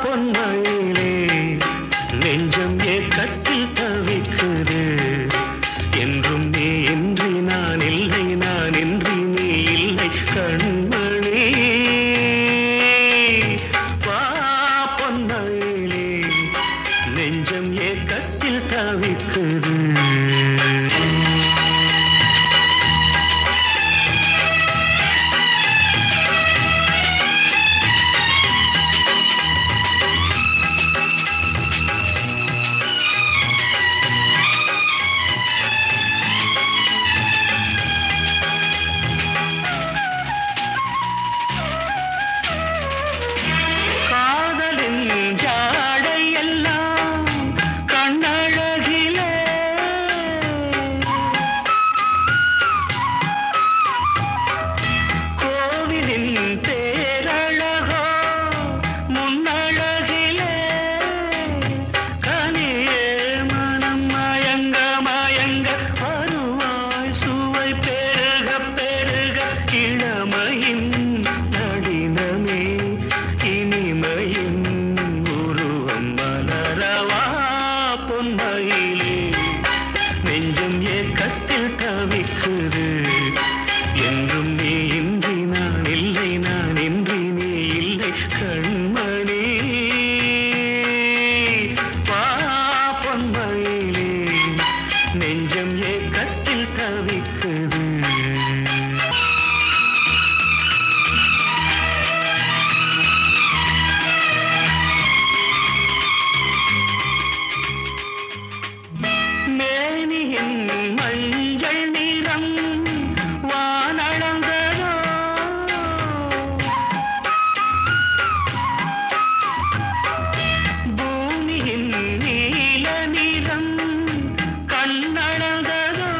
பொன்மயிலே நெஞ்சம் ஏக்கத்தில் தவிக்குது. என்றும் நீ இன்றி நான் இல்லை, நான் இன்றி நீ இல்லை கண்மணி. வா பொன்மயிலே நெஞ்சம் ஏக்கத்தில் தவிக்குது. நெஞ்சம் ஏக்கத்தில் தவிக்குது. என்றும் நீ இன்றி நான் இல்லை, நான் இன்றி நீ இல்லை கண்மணி. வா பொன்மயிலே நெஞ்சம் ஏக்கத்தில் தவிக்குது. மஞ்சள் நிறம் வானளந்ததோ, பூமியின் நீல நிறம் கண்ணளந்ததோ,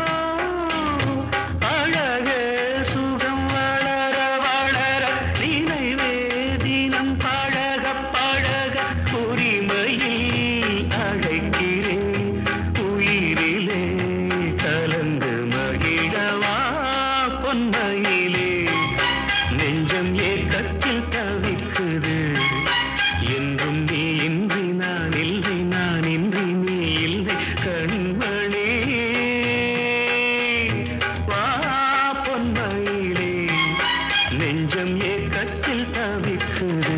அழகே சுகம் வளர வளர நினைவே தினம் பழக பழக உரிமையில் அழைக்கிறேன் உயிரிலே கலந்து மகிழவா பொன்மயிலே நெஞ்சம் ஏக்கத்தில் தவிக்குது. என்றும் நீ இன்றி நான் இல்லை, நான் இன்றி நீ இல்லை கண்மணி. வா பொன்மயிலே நெஞ்சம் ஏக்கத்தில் தவிக்குது.